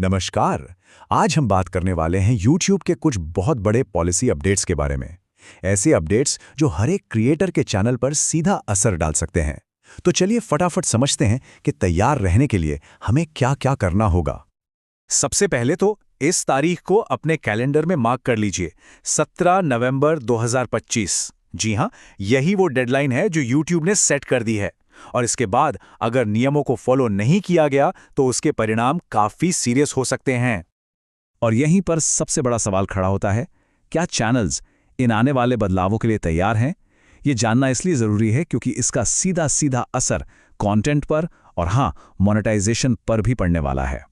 नमस्कार। आज हम बात करने वाले हैं YouTube के कुछ बहुत बड़े पॉलिसी अपडेट्स के बारे में। ऐसे अपडेट्स जो हर एक क्रिएटर के चैनल पर सीधा असर डाल सकते हैं। तो चलिए फटाफट समझते हैं कि तैयार रहने के लिए हमें क्या-क्या करना होगा। सबसे पहले तो इस तारीख को अपने कैलेंडर में मार्क कर लीजिए, 17 नवंबर 2025। जी हाँ, यही वो डेडलाइन है जो YouTube ने सेट कर दी है। और इसके बाद अगर नियमों को फॉलो नहीं किया गया तो उसके परिणाम काफी सीरियस हो सकते हैं। और यहीं पर सबसे बड़ा सवाल खड़ा होता है, क्या चैनल्स इन आने वाले बदलावों के लिए तैयार हैं? ये जानना इसलिए ज़रूरी है क्योंकि इसका सीधा सीधा असर कंटेंट पर और हाँ, मोनेटाइजेशन पर भी पड़ने वाला है।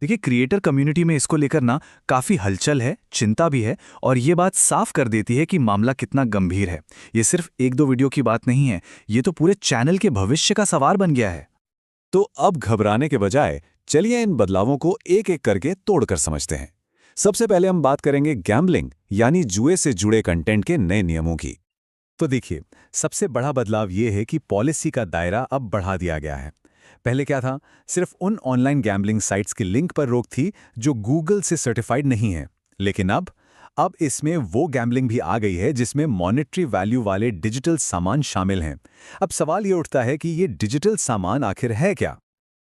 देखिए, क्रिएटर कम्युनिटी में इसको लेकर ना काफ़ी हलचल है, चिंता भी है, और ये बात साफ कर देती है कि मामला कितना गंभीर है। ये सिर्फ एक दो वीडियो की बात नहीं है, ये तो पूरे चैनल के भविष्य का सवाल बन गया है। तो अब घबराने के बजाय चलिए इन बदलावों को एक-एक करके तोड़कर समझते हैं। सबसे पहले हम बात करेंगे गैम्बलिंग यानी जुए से जुड़े कंटेंट के नए नियमों की। तो देखिए, सबसे बड़ा बदलाव ये है कि पॉलिसी का दायरा अब बढ़ा दिया गया है। पहले क्या था, सिर्फ उन ऑनलाइन गैम्बलिंग साइट्स के लिंक पर रोक थी जो गूगल से सर्टिफाइड नहीं है। लेकिन अब इसमें वो गैम्बलिंग भी आ गई है जिसमें मॉनेटरी वैल्यू वाले डिजिटल सामान शामिल हैं। अब सवाल ये उठता है कि ये डिजिटल सामान आखिर है क्या?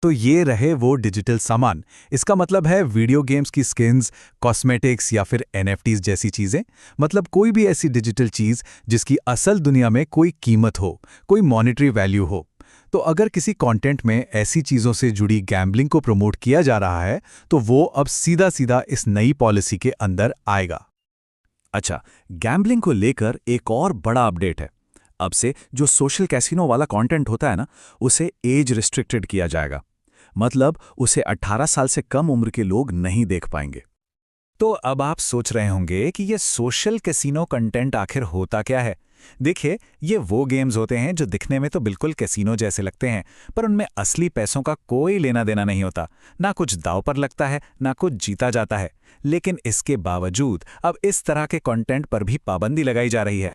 तो ये रहे वो डिजिटल सामान। इसका मतलब है वीडियो गेम्स की स्किन्स, कॉस्मेटिक्स या फिर एनएफटीज जैसी चीज़ें। मतलब कोई भी ऐसी डिजिटल चीज़ जिसकी असल दुनिया में कोई कीमत हो, कोई मॉनेटरी वैल्यू हो। तो अगर किसी कंटेंट में ऐसी चीज़ों से जुड़ी गैम्बलिंग को प्रमोट किया जा रहा है तो वो अब सीधा सीधा इस नई पॉलिसी के अंदर आएगा। अच्छा, गैम्बलिंग को लेकर एक और बड़ा अपडेट है। अब से जो सोशल कैसीनो वाला कंटेंट होता है ना, उसे एज रिस्ट्रिक्टेड किया जाएगा। मतलब उसे 18 साल से कम उम्र के लोग नहीं देख पाएंगे। तो अब आप सोच रहे होंगे कि ये सोशल कैसीनो कंटेंट आखिर होता क्या है। देखिए, ये वो गेम्स होते हैं जो दिखने में तो बिल्कुल कैसीनो जैसे लगते हैं, पर उनमें असली पैसों का कोई लेना देना नहीं होता। ना कुछ दांव पर लगता है, ना कुछ जीता जाता है। लेकिन इसके बावजूद अब इस तरह के कंटेंट पर भी पाबंदी लगाई जा रही है।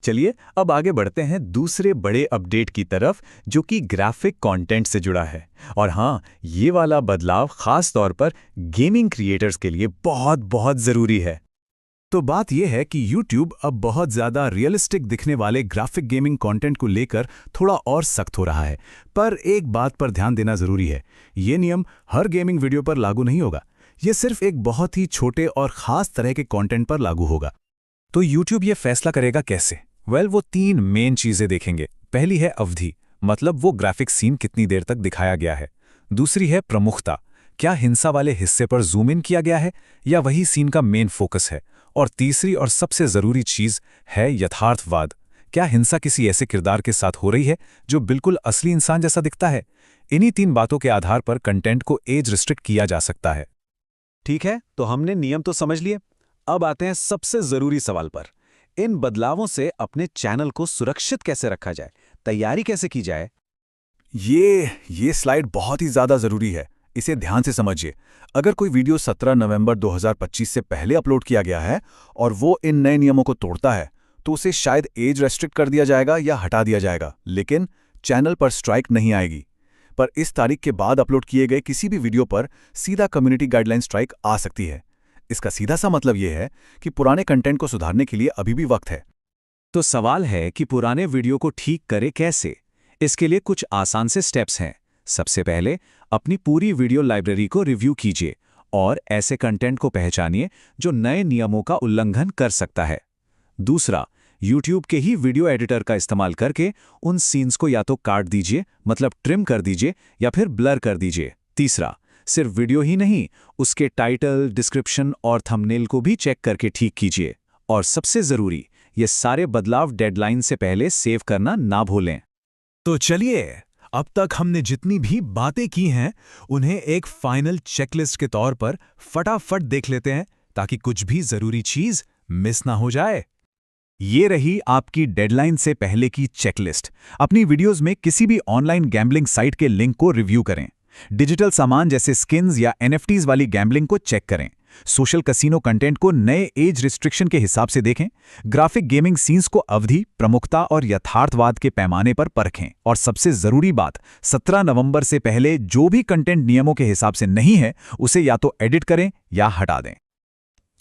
चलिए अब आगे बढ़ते हैं दूसरे बड़े अपडेट की तरफ, जो कि ग्राफिक कंटेंट से जुड़ा है। और हाँ, ये वाला बदलाव खास तौर पर गेमिंग क्रिएटर्स के लिए बहुत बहुत ज़रूरी है। तो बात यह है कि YouTube अब बहुत ज़्यादा रियलिस्टिक दिखने वाले ग्राफिक गेमिंग कंटेंट को लेकर थोड़ा और सख्त हो रहा है। पर एक बात पर ध्यान देना ज़रूरी है, ये नियम हर गेमिंग वीडियो पर लागू नहीं होगा। ये सिर्फ एक बहुत ही छोटे और ख़ास तरह के कंटेंट पर लागू होगा। तो YouTube ये फैसला करेगा कैसे? वो 3 मेन चीज़ें देखेंगे। पहली है अवधि, मतलब वो ग्राफिक सीन कितनी देर तक दिखाया गया है। दूसरी है प्रमुखता, क्या हिंसा वाले हिस्से पर जूम इन किया गया है या वही सीन का मेन फोकस है। और तीसरी और सबसे ज़रूरी चीज़ है यथार्थवाद, क्या हिंसा किसी ऐसे किरदार के साथ हो रही है जो बिल्कुल असली इंसान जैसा दिखता है। इन्हीं 3 बातों के आधार पर कंटेंट को एज रिस्ट्रिक्ट किया जा सकता है। ठीक है, तो हमने नियम तो समझ लिए। अब आते हैं सबसे ज़रूरी सवाल पर। इन बदलावों से अपने चैनल को सुरक्षित कैसे रखा जाए, तैयारी कैसे की जाए? ये स्लाइड बहुत ही ज़्यादा ज़रूरी है, इसे ध्यान से समझिए। अगर कोई वीडियो 17 नवंबर 2025 से पहले अपलोड किया गया है और वो इन नए नियमों को तोड़ता है, तो उसे शायद एज रेस्ट्रिक्ट कर दिया जाएगा या हटा दिया जाएगा, लेकिन चैनल पर स्ट्राइक नहीं आएगी। पर इस तारीख के बाद अपलोड किए गए किसी भी वीडियो पर सीधा कम्युनिटी गाइडलाइन स्ट्राइक आ सकती है। इसका सीधा सा मतलब यह है कि पुराने कंटेंट को सुधारने के लिए अभी भी वक्त है। तो सवाल है कि पुराने वीडियो को ठीक करें कैसे। इसके लिए कुछ आसान से स्टेप्स हैं। सबसे पहले अपनी पूरी वीडियो लाइब्रेरी को रिव्यू कीजिए और ऐसे कंटेंट को पहचानिए जो नए नियमों का उल्लंघन कर सकता है। दूसरा, YouTube के ही वीडियो एडिटर का इस्तेमाल करके उन सीन्स को या तो काट दीजिए, मतलब ट्रिम कर दीजिए, या फिर ब्लर कर दीजिए। तीसरा, सिर्फ वीडियो ही नहीं, उसके टाइटल, डिस्क्रिप्शन और थंबनेल को भी चेक करके ठीक कीजिए। और सबसे ज़रूरी, ये सारे बदलाव डेडलाइन से पहले सेव करना ना भूलें। तो चलिए, अब तक हमने जितनी भी बातें की हैं उन्हें एक फाइनल चेकलिस्ट के तौर पर फटाफट देख लेते हैं, ताकि कुछ भी ज़रूरी चीज़ मिस ना हो जाए। ये रही आपकी डेडलाइन से पहले की चेकलिस्ट। अपनी वीडियोस में किसी भी ऑनलाइन गैम्बलिंग साइट के लिंक को रिव्यू करें। डिजिटल सामान जैसे स्किन्स या एनएफटीज वाली गैम्बलिंग को चेक करें। सोशल कसिनो कंटेंट को नए एज रिस्ट्रिक्शन के हिसाब से देखें, ग्राफिक गेमिंग सीन्स को अवधि, प्रमुखता और यथार्थवाद के पैमाने पर परखें, और सबसे जरूरी बात, 17 नवंबर से पहले जो भी कंटेंट नियमों के हिसाब से नहीं है उसे या तो एडिट करें या हटा दें।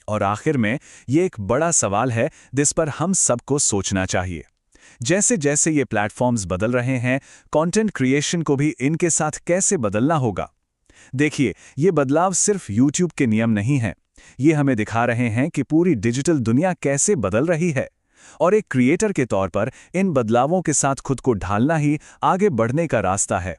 और आखिर में ये एक बड़ा सवाल है जिस पर हम सबको सोचना चाहिए। जैसे जैसे ये प्लेटफॉर्म्स बदल रहे हैं, कंटेंट क्रिएशन को भी इनके साथ कैसे बदलना होगा। देखिए, ये बदलाव सिर्फ YouTube के नियम नहीं हैं। ये हमें दिखा रहे हैं कि पूरी डिजिटल दुनिया कैसे बदल रही है, और एक क्रिएटर के तौर पर इन बदलावों के साथ खुद को ढालना ही आगे बढ़ने का रास्ता है।